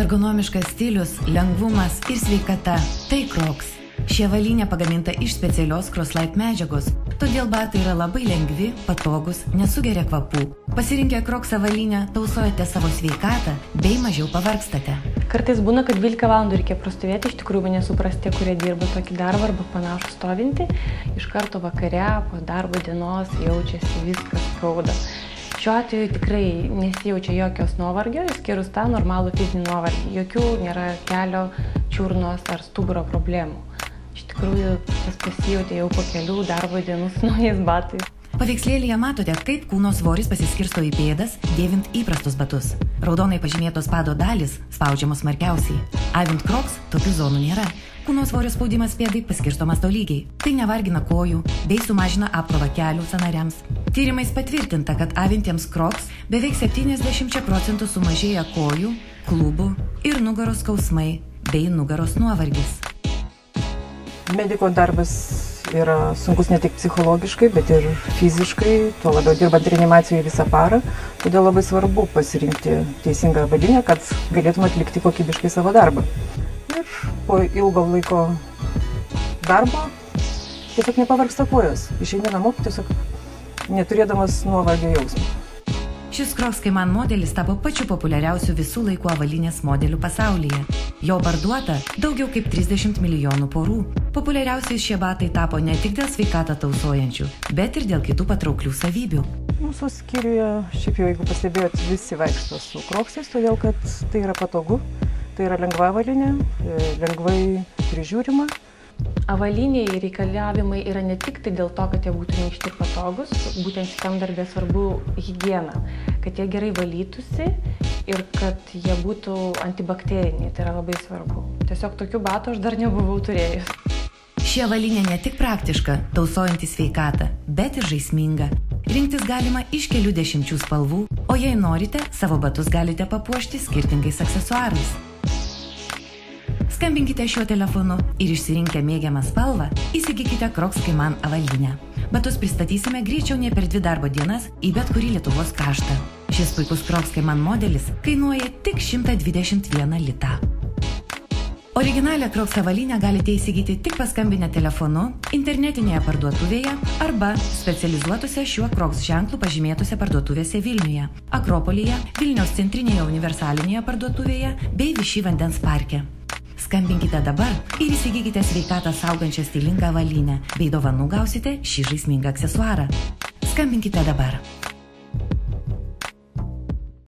Ergonomiškas stilius, lengvumas ir sveikata – tai Crocs. Ši avalynė pagaminta iš specialios Croslite medžiagos, todėl batai yra labai lengvi, patogus, nesugeria kvapų. Pasirinkę Crocs avalynę tausojate savo sveikatą bei mažiau pavargstate. Kartais būna, kad 12 valandų reikia prastovėti, iš tikrųjų mane suprasti, kurie dirba tokį darbą arba panašų stovinti. Iš karto vakare, po darbo dienos jaučiasi viskas skauda. Šiuo atveju tikrai nesijaučia jokios nuovargio, išskyrus tą normalų fizinį nuovargį. Jokių nėra kelio, čiurnos ar stuburo problemų. Iš tikrųjų, tas pasijautė jau po kelių darbo dienų su naujais batais. Paveikslėlyje matote, kaip kūno svoris pasiskirsto į pėdas, dėvint įprastus batus. Raudonai pažymėtos pado dalys spaudžiamos smarkiausiai. Avint Crocs tokių zonų nėra. Kūno svorio spaudimas pėdai paskirstomas tolygiai. Tai nevargina kojų bei sumažina apkrovą kelių sąnariams. Tyrimais patvirtinta, kad avintiems Crocs beveik 70% sumažėja kojų, klubų ir nugaros skausmai bei nugaros nuovargis. Mediko darbas yra sunkus ne tik psichologiškai, bet ir fiziškai, tuo labiau dirbant reanimacijoje visą parą. Todėl labai svarbu pasirinkti teisingą avalynę, kad galėtum atlikti kokybiškai savo darbą. Ir po ilgo laiko darbo tiesiog nepavargsta kojos. Išeini namo tiesiog neturėdamas nuovargio jausmo. Šis Crocs Cayman modelis tapo pačiu populiariausiu visų laikų avalynės modeliu pasaulyje. Jo parduota daugiau kaip 30 milijonų porų. Populiariausiais šie batai tapo ne tik dėl sveikatą tausojančių, bet ir dėl kitų patrauklių savybių. Mūsų skyriuje, šiaip jau jeigu pastebėjot, visi vaikšto su Crocsais, todėl kad tai yra patogu, tai yra lengva avalynė, lengvai prižiūrima. Avaliniai reikalavimai yra ne tik tai dėl to, kad jie būtų minkšti ir patogus, būtent šitam darbė svarbu higiena, kad jie gerai valytųsi ir kad jie būtų antibakteriniai, tai yra labai svarbu. Tiesiog tokių batų aš dar nebuvau turėjus. Ši avalynė ne tik praktiška, tausojanti sveikatą, bet ir žaisminga. Rinktis galima iš kelių dešimčių spalvų, o jei norite, savo batus galite papuošti skirtingais aksesuarais. Skambinkite šiuo telefonu ir išsirinkę mėgiamą spalvą, įsigykite Crocs Cayman avalynę. Batus pristatysime greičiau nei per 2 darbo dienas į bet kurį Lietuvos kraštą. Šis puikus Crocs Cayman modelis kainuoja tik 121 litą. Originalią Crocs avalynę galite įsigyti tik paskambinę telefonu, internetinėje parduotuvėje arba specializuotose šiuo Crocs ženklu pažymėtose parduotuvėse Vilniuje, Akropolyje, Vilniaus centrinėje universalinėje parduotuvėje bei Višy vandens parke. Skambinkite dabar ir įsigykite sveikatą saugančią stilingą avalynę, bei dovanų gausite šį žaismingą aksesuarą. Skambinkite dabar.